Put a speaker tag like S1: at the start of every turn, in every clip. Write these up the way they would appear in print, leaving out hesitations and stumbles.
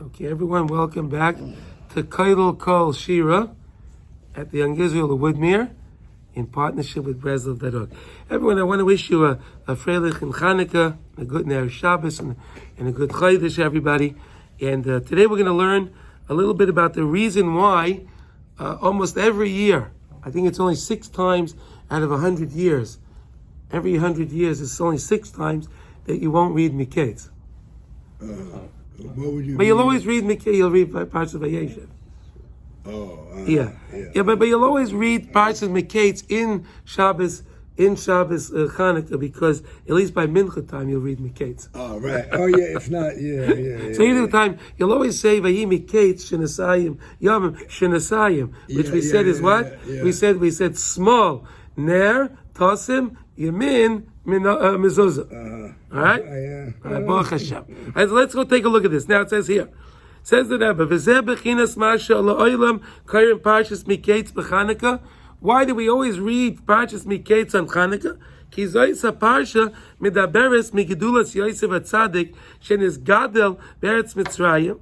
S1: Okay, everyone, welcome back to Kaidal Kol Shira at the Young Israel of Woodmere in partnership with Breslov.org. Everyone, I want to wish you a Freilich and Chanukah, a good Ner Shabbos, and a good Chodesh, everybody. And today we're going to learn a little bit about the reason why almost every year, I think it's only 6 times out of 100 years, every 100 years, it's only 6 times that you won't read Mekatz.
S2: What would you
S1: but you'll always read Mekatz, you'll read Parshat Vayeshev. But you'll always read Parshat Mekatz in Shabbos Chanukah, because at least by Mincha time you'll read Mekatz.
S2: Oh, right. Oh, yeah, if not, yeah.
S1: So either time, you'll always say Vayi Mekatz Shenasayim Yomim Shenasayim, which we said is what?
S2: Yeah.
S1: We said small, Ner, Tosim, Yamin, Mezuzah. All right? Baruch Hashem. All right, so let's go take a look at this. Now it says here. Says the Rebbe, V'zeh b'chinas masha la'olam kairim Parshas Mekatz b'Chanukah. Why do we always read Parshas Mekatz on Chanukah? Ki zois ha-parsha medaberes migedulas Yosef HaTzadik shenis gadel be'eretz Mitzrayim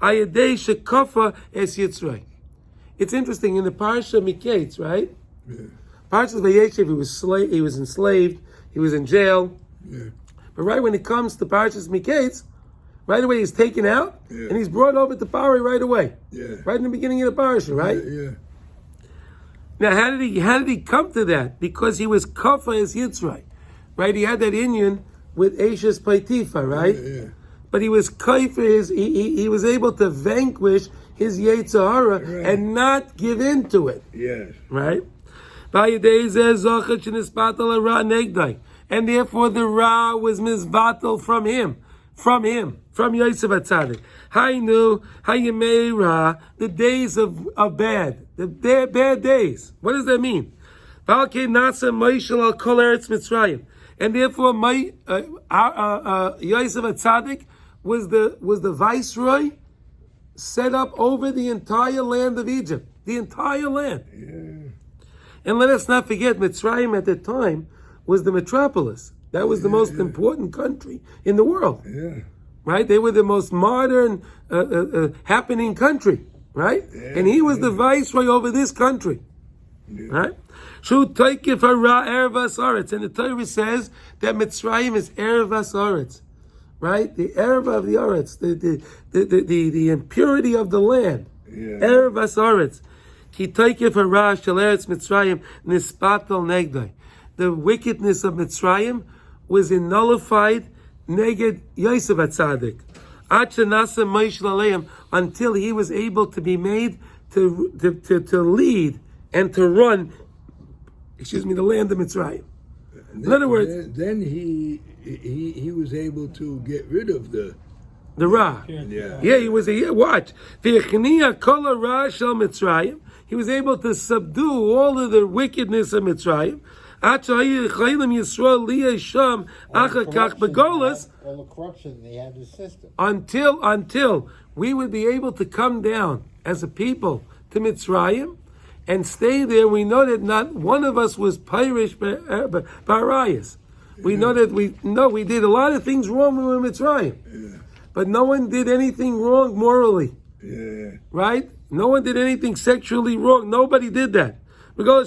S1: ayedei shekofa es Yitzray. It's interesting, in the Parsha Mekatz, right?
S2: Yeah.
S1: Parshas Vayeshev, he was enslaved, he was in jail.
S2: Yeah.
S1: But right when it comes to Parshas Mekatz, right away he's taken out, and he's brought over to Pari right away.
S2: Yeah.
S1: Right in the beginning of the Parsha, right?
S2: Yeah.
S1: Now, how did he come to that? Because he was kafa as Yitzray, right? He had that union with Ashes Paitifa, right?
S2: Yeah.
S1: But he was kaifa, he was able to vanquish his Yetzirah and not give in to it.
S2: Yes.
S1: Right? And therefore the Ra was misvatal from Yosef HaTzadik. Hainu, Hayimei Ra, the days of bad, the bad days. What does that mean? And therefore Yosef HaTzadik was the viceroy set up over the entire land of Egypt. The entire land.
S2: Yeah.
S1: And let us not forget, Mitzrayim at the time was the metropolis. That was the most important country in the world.
S2: Yeah.
S1: Right? They were the most modern, happening country. Right?
S2: Yeah.
S1: And he was the viceroy over this country. Yeah. Right? Shu Toikif Hara Erevas Aretz. And the Torah says that Mitzrayim is Erevas Aretz. Right? The Ereva of the Aretz. The impurity of the land. Erevas Aretz. The wickedness of Mitzrayim was nullified neged Yosef HaTzadik until he was able to be made to lead and to run the land of Mitzrayim. In other words,
S2: then he was able to get rid of the
S1: Ra. He was watch. He was able to subdue all of the wickedness of Mitzrayim. All the
S3: corruption they had in the system.
S1: Until we would be able to come down as a people to Mitzrayim and stay there. We know that not one of us was Pirish Barayas. We know that we did a lot of things wrong when we were in Mitzrayim. But no one did anything wrong morally. Right? No one did anything sexually wrong. Nobody did that. Therefore,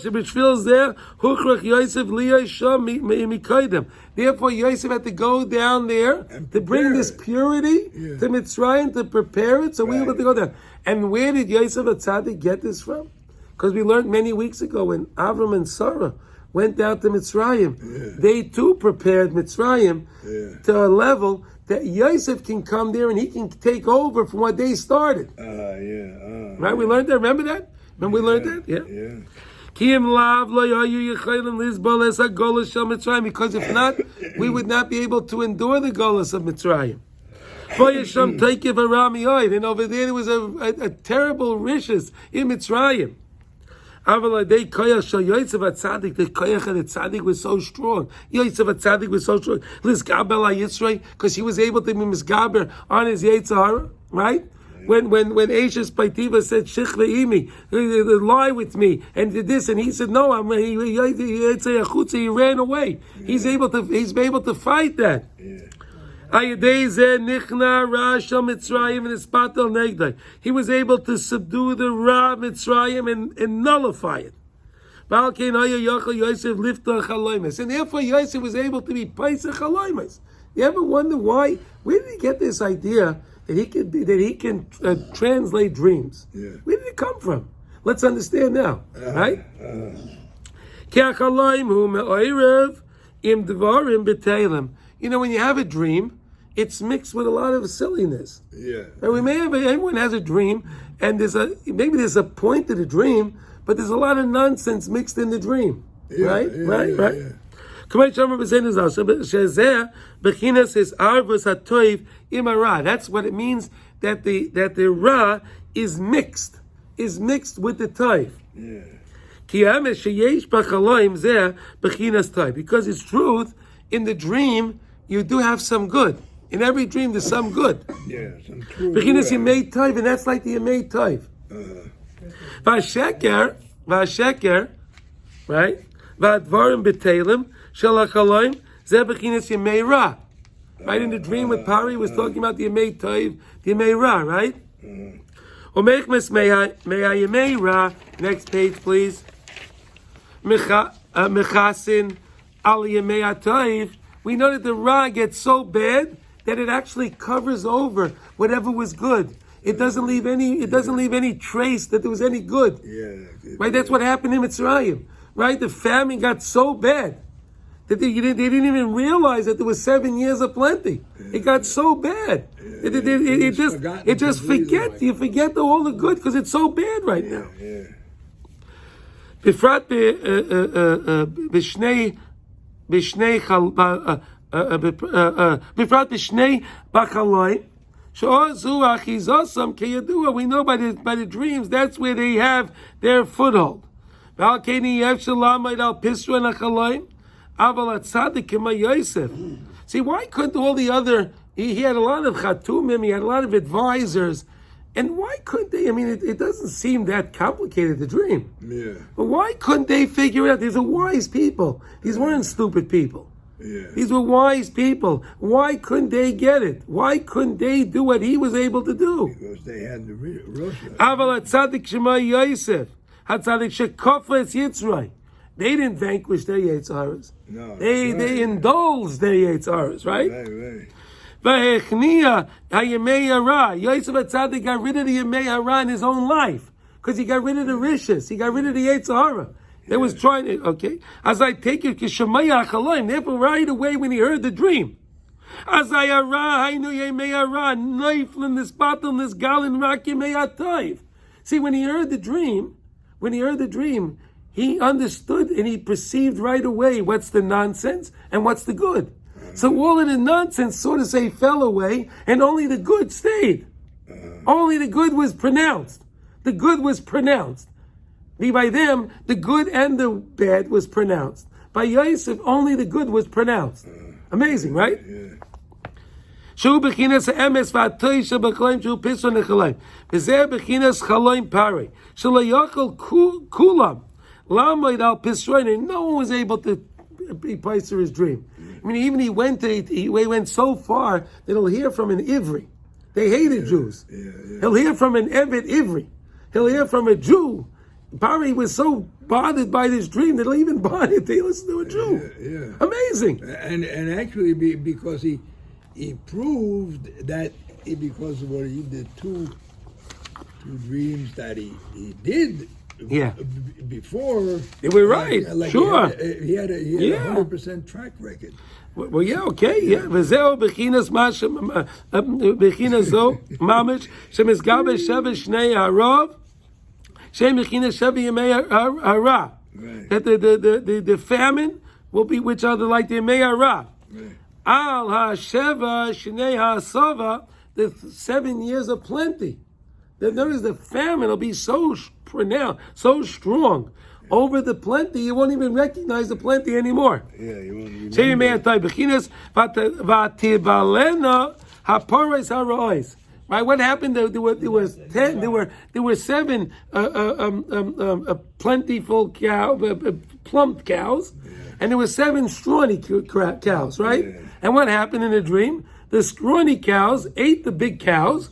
S1: Yosef had to go down there to bring this purity to Mitzrayim, to prepare it, so we were able to go down. And where did Yosef HaTzadik get this from? Because we learned many weeks ago when Avram and Sarah went down to Mitzrayim, they too prepared Mitzrayim to a level that Yosef can come there and he can take over from what they started. Right? We learned that. Remember that? Remember we learned that? Yeah. Because if not, we would not be able to endure the Golus of Mitzrayim. And over there was a terrible riches in Mitzrayim. The koyach of the tzaddik was so strong. Yosef HaTzadik was so strong. Because he was able to be misgaber on his Yetzirah, right? When Ashes Paitiva said Shich ve'imi, lie with me, and did this, and he said no, he ran away. He's able to fight that. He was able to subdue the Ra Mitzrayim and nullify it. And therefore Yosef was able to be Paisach Chaloimes. You ever wonder why? Where did he get this idea that he can translate dreams?
S2: Yeah.
S1: Where did it come from? Let's understand now, right? You know, when you have a dream, it's mixed with a lot of silliness.
S2: Yeah.
S1: And everyone has a dream, and maybe there's a point to the dream, but there's a lot of nonsense mixed in the dream.
S2: Yeah,
S1: Right?
S2: yeah,
S1: Right?
S2: yeah,
S1: Right?
S2: yeah.
S1: That's what it means, that the Ra is mixed with the Toiv.
S2: Yeah.
S1: Because it's truth, in the dream you do have some good. In every dream there's some good.
S2: Yeah. Some true.
S1: Bechinas Yemei Toiv, and that's like the Yemei Toiv. Vasheker, right? Vadvarim b'Teilim shel hachaloim zeh bechinas Yemei Ra. Right, in the dream with Pari was talking about the Yemei Toiv, the Yemei Ra, right? Omechmes Yemei Ra. Next page, please. Mechasin al Yemei Toiv. We know that the Ra gets so bad that it actually covers over whatever was good. It doesn't leave any trace that there was any good.
S2: Yeah.
S1: Right? That's what happened in Mitzrayim. Right? The famine got so bad that they didn't even realize that there was 7 years of plenty. It got so bad. You forget all the good because it's so bad right now.
S2: Yeah.
S1: בפרט בשני בחליים, שעוזו אחיזוסם כידוע, we know by the dreams, that's where they have their foothold. ועל כן יהיה אפשר לעמוד על פסרון החליים, אבל הצדיק כמו יוסף. See, why couldn't all the other, he had a lot of chatumim, he had a lot of advisors, and why couldn't they? I mean, it doesn't seem that complicated, the dream.
S2: Yeah.
S1: But why couldn't they figure it out? These are wise people. These weren't stupid people.
S2: Yeah.
S1: These were wise people. Why couldn't they get it? Why couldn't they do what he was able to do?
S2: Because they had the Rosh.
S1: Aval hatzadik shema Yosef, hatzadik shekofa es Yitzray. They didn't vanquish their Yitzharas.
S2: No.
S1: They indulged their Yitzharas, right?
S2: Right.
S1: V'hechniya hayemei hara. Yosef hatzadik got rid of the yemei hara in his own life because he got rid of the rishis. He got rid of the Yitzhara. They was trying to, okay. As I take it, Kishemaya Chaloim, therefore right away when he heard the dream. As I hainu yemei hara, neiflin this battle, this galin rak yemei hatayv. See, when he heard the dream, he understood and he perceived right away what's the nonsense and what's the good. So all of the nonsense, so to say, fell away, and only the good stayed. Only the good was pronounced. The good was pronounced. By them, the good and the bad was pronounced. By Yosef, only the good was pronounced. Amazing, right? Shu bechinas emes v'atoy shebachlayim shu pison nechalaim. V'zeh bechinas chaloim pare. Shalayachol kulam. Lamoid al pisroin. And no one was able to be place his dream. I mean, even he went so far that he'll hear from an Ivri. They hated Jews. He'll hear from an Evet Ivri. He'll hear from a Jew. Pari was so bothered by this dream that he'll even bother to listen to a Jew. Amazing.
S2: And actually, because he proved that because of what he did, two dreams that he did. Before
S1: they were right. Sure.
S2: He had a 100% track record.
S1: Well, yeah, okay, yeah. V'zeo bechinas zo mamish shemizgabe sheva shnei harav shem bechinas sheva yemei hara. That the famine will be, which are like the yemei hara. Al ha-sheva shnei ha-sava, the 7 years of plenty. Notice the famine will be so pronounced, so strong. Over the plenty, you won't even recognize the plenty anymore.
S2: Yeah, you won't even.
S1: Right? What happened? There were 7 plentiful plump cows, and there were 7 scrawny cows. Right? And what happened in the dream? the scrawny cows ate the big cows,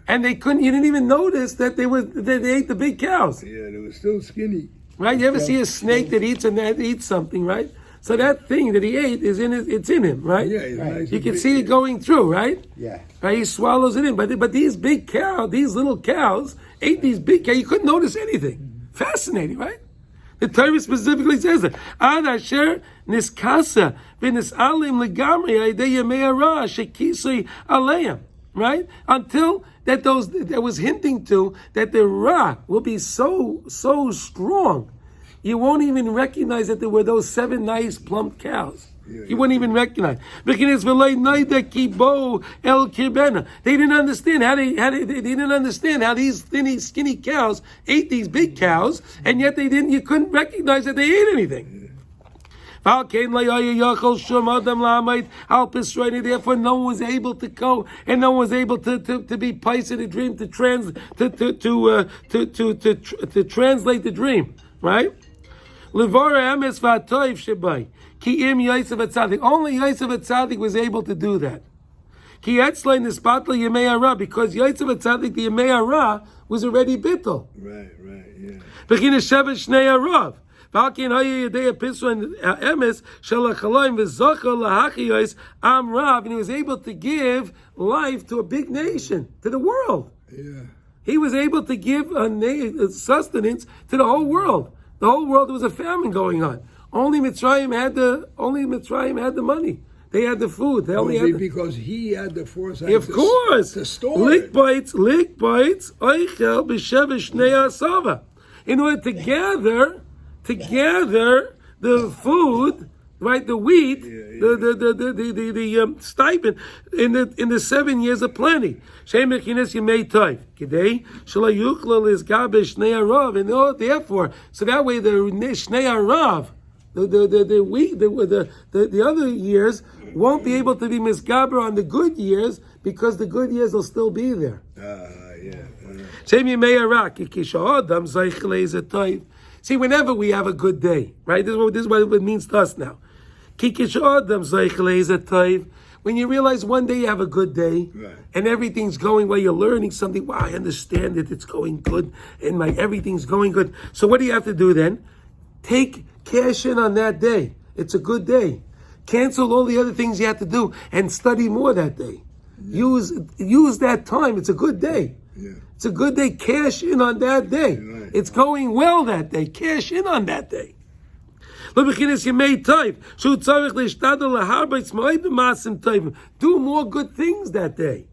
S1: and they couldn't. You didn't even notice that they ate the big cows.
S2: Yeah, they were still skinny.
S1: Right? You ever see a snake that eats something, right? So that thing that he ate is it's in him, right?
S2: Yeah, it's nice.
S1: You can see it going through, right?
S3: Yeah.
S1: Right? He swallows it in. But these big cows, these little cows, ate these big cows. You couldn't notice anything. Fascinating, right? The Torah specifically says that. Ad asher niskasa v'nisalim legamri ayidei yemei hara shekisei aleim. Right? Until that was hinting to that the ra will be so strong, you won't even recognize that there were those 7 nice plump cows. You wouldn't even recognize. They didn't understand how they didn't understand how these skinny cows ate these big cows, and yet you couldn't recognize that they ate anything. Therefore, no one was able to go, and no one was able to be pious in the dream, to translate the dream, right? Only Yosef Atzadik was able to do that. Because Yosef Atzadik, the Yemei Hara, was already bittul.
S2: Right, yeah.
S1: And he was able to give life to a big nation, to the world.
S2: Yeah.
S1: He was able to give sustenance to the whole world. The whole world, there was a famine going on. Only Mitzrayim had the money. They had the food. They only had
S2: because he had the foresight.
S1: Of course,
S2: to store
S1: lick bites, oichel b'shevesh shnei asava. In order to gather the food, right? The wheat, the stipend in the 7 years of plenty. And therefore, so that way the shnei harav, the other years won't be able to be misgaber on the good years, because the good years will still be there. See, whenever we have a good day, right? This is what it means to us now. When you realize one day you have a good day, right, and everything's going well, you're learning something. Wow, I understand it. It's going good, and everything's going good. So what do you have to do then? Cash in on that day. It's a good day. Cancel all the other things you have to do and study more that day. Use that time. It's a good day. Yeah. It's a good day. Cash in on that day. Right. It's going well that day. Cash in on that day. Do more good things that day.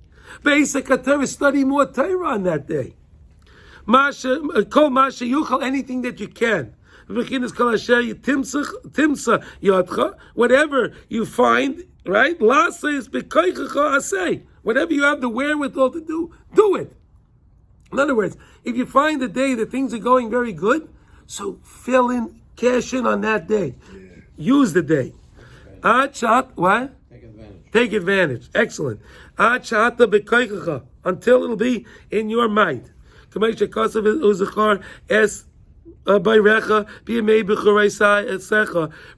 S1: Study more Torah on that day. Anything that you can. Whatever you find, right? Whatever you have the wherewithal to do it. In other words, if you find a day that things are going very good, so cash in on that day. Yeah. Use the day. What? Take advantage. Excellent. Until it'll be in your mind.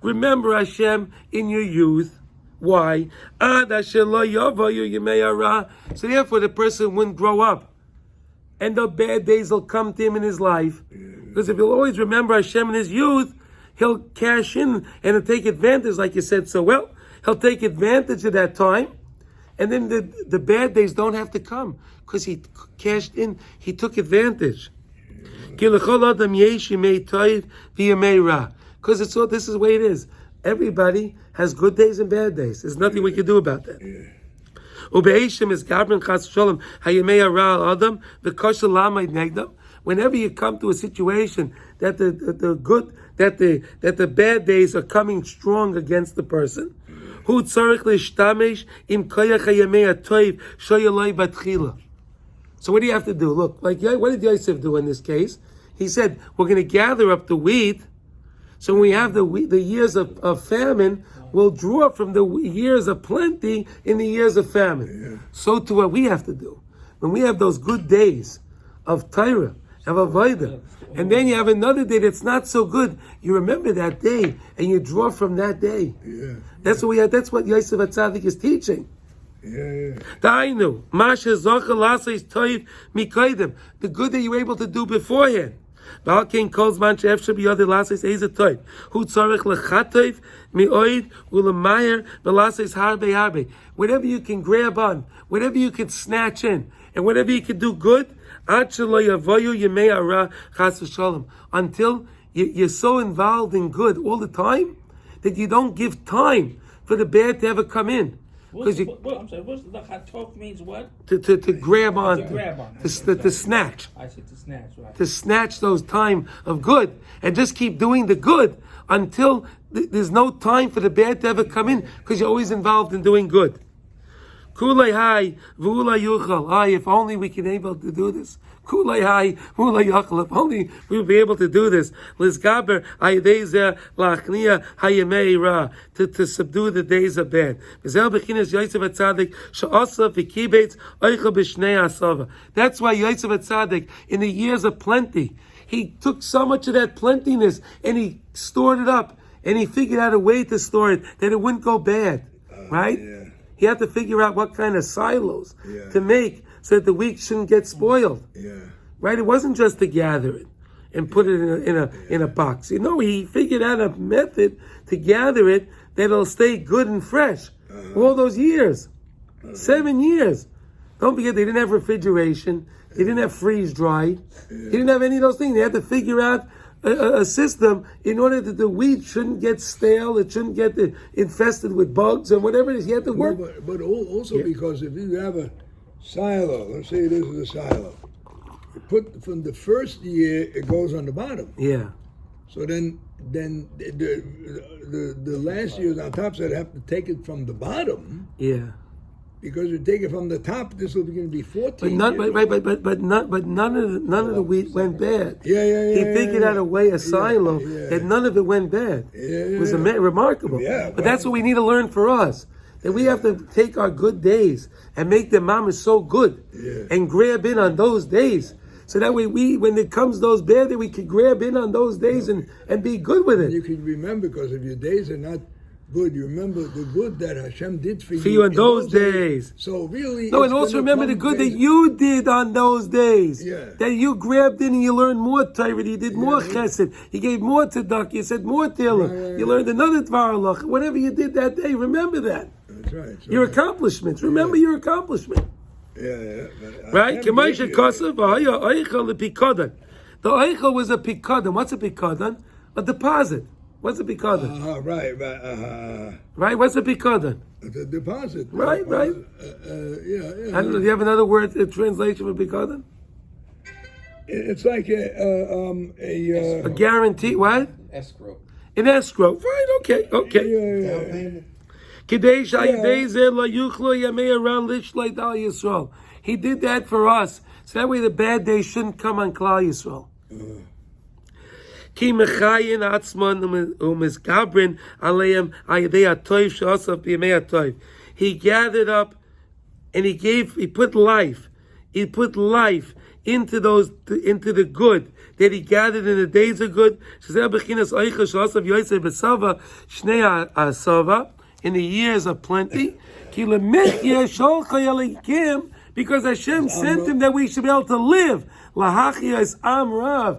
S1: Remember Hashem in your youth. Why? So therefore the person wouldn't grow up, and the bad days will come to him in his life. Because if he'll always remember Hashem in his youth, he'll cash in and he'll take advantage, like you said so well. He'll take advantage of that time, and then the bad days don't have to come, because he cashed in, he took advantage. Because this is the way it is. Everybody has good days and bad days. There's nothing we can do about that. Whenever you come to a situation that the bad days are coming strong against the person, so what do you have to do? Look, like what did Yosef do in this case? He said, we're going to gather up the wheat, so when we have the years of famine, we'll draw from the years of plenty in the years of famine. Yeah. So to what we have to do. When we have those good days of Torah, of Avodah, and then you have another day that's not so good, you remember that day, and you draw from that day. Yeah. That's what Yosef Atzadik is teaching. Dainu, Masha Zocha Lasais Toiv Mikaidem, the good that you were able to do beforehand. Balkin calls Manche Efshe Biyadi Lasais Eza Toiv. Hu Tzarech Lechatov Mioid Ulamayer Velasais Harbe Harbe. Whatever you can grab on, whatever you can snatch in, and whatever you can do good, until you're so involved in good all the time that you don't give time for the bad to ever come in.
S3: I'm sorry, what's the chatov means what?
S1: To grab on.
S3: To grab on.
S1: To snatch.
S3: I said to snatch, right.
S1: To snatch those time of good and just keep doing the good until there's no time for the bad to ever come in because you're always involved in doing good. Kulei hai, v'ulai yuchal. If only we can able to do this. Kulei hai, v'ulai yuchal. If only we would be able to do this. Lizgaber ayedezeh lachnia hayemei ra. To subdue the days of bad. V'zel b'chinas Yosef HaTzadik she'asa v'kibetz oicha b'shnei asava. That's why Yosef HaTzadik, in the years of plenty, he took so much of that plentiness and he stored it up. And he figured out a way to store it that it wouldn't go bad. Right?
S2: Yeah.
S1: He had to figure out what kind of silos to make so that the wheat shouldn't get spoiled. Right? It wasn't just to gather it and put it in a box. He figured out a method to gather it that'll stay good and fresh. All those years. 7 years. Don't forget, they didn't have refrigeration. They didn't have freeze dry. They didn't have any of those things. They had to figure out a system in order that the wheat shouldn't get stale, it shouldn't get infested with bugs and whatever it is. You have to work.
S2: But also because if you have a silo, let's say this is a silo, you put from the first year it goes on the bottom.
S1: Yeah.
S2: So then the last years on top side have to take it from the bottom.
S1: Yeah.
S2: Because you take it from the top, this will begin to be 14.
S1: But none of the wheat went bad. He
S2: Yeah,
S1: figured out a way, a silo, that none of it went bad. It was remarkable. But that's what we need to learn for us. That we have to take our good days and make the mama so good and grab in on those days. So that way when it comes those bad, that we can grab in on those days and be good with it.
S2: You can remember, because if your days are not good, you remember the good that Hashem did for
S1: you in those days.
S2: So really,
S1: no, and also remember the good that you did on those days. That you grabbed in and you learned more Torah, you did more chesed, you gave more tzedakah, you said more tehillim, you learned another dvar halach. Whatever you did that day, remember that.
S2: That's right.
S1: Your accomplishments. Remember your accomplishment. Right? K'maisha kasav v'haya oichel lepikadon. The oichel was a pikadon. What's a pikadon? A deposit. What's a pikadon? Right? What's a pikadon?
S2: It's a deposit.
S1: Right. I don't know. Do you have another word, a translation for pikadon?
S2: It's like a
S1: guarantee. What?
S3: Escrow.
S1: An escrow. Right. Okay. He did that for us, so that way the bad days shouldn't come on Klal Yisrael. He gathered up and he put life into the good that he gathered in the days of good. In the years of plenty, because Hashem sent him that we should be able to live. That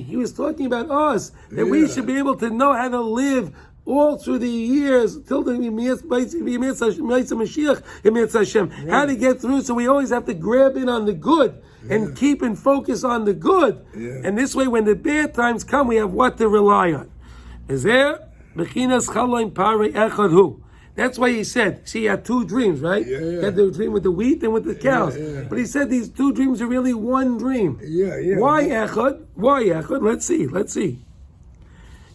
S1: he was talking about us, that we should be able to know how to live all through the years till the Mashiach, how to get through. So we always have to grab in on the good and keep and focus on the good. And this way, when the bad times come, we have what to rely on. Is there? That's why he said, see, he had two dreams, right? He had the dream with the wheat and with the cows. But he said these two dreams are really one dream. Why echad? Why echad? Let's see.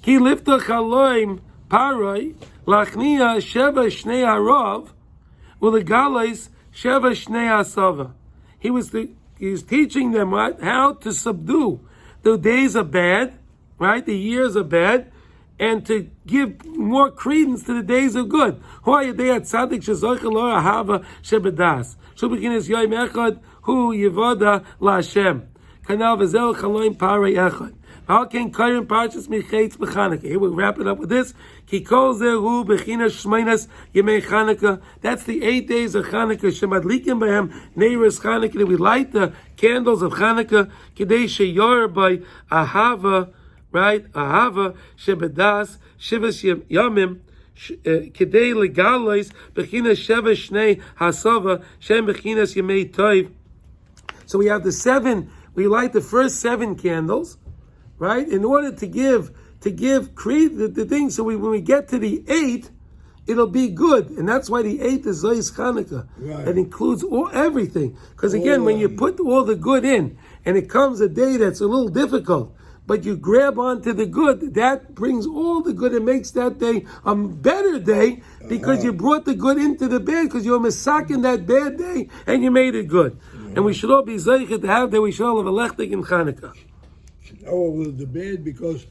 S1: Ki lifta chaloim parai lachnia sheva shnei harav ulegalais sheva shnei asava. He was teaching them how to subdue the days are bad, right? The years are bad, and to give more credence to the days of good. Kanal v'zel chaloim parei echad. How can Kayim Parshas Mechatz b'Chanukah? Here we'll wrap it up with this. Ki kol zehu b'chinas shmeinas yemei Chanukah. That's the 8 days of Chanukah. Shemadlikim b'hem neiros Chanukah. We light the candles of Chanukah. Kidei sheyor by ahava, right? Ahava shebedas shivas yamim. Kidei legalois b'chinas sheva shnei hasava shem b'chinas yemei toiv. So we have the 7. We light the first 7 candles. Right, in order to create the thing, so when we get to the 8, it'll be good, and that's why the 8th is Zois Chanukah.
S2: Right.
S1: It includes everything, because again, when you put all the good in, and it comes a day that's a little difficult, but you grab onto the good, that brings all the good and makes that day a better day, because you brought the good into the bad, because you're misaking that bad day, and you made it good. And we should all be zeichet to have that. We should all have a lechtig in Chanukah.
S2: Oh, well, the bad because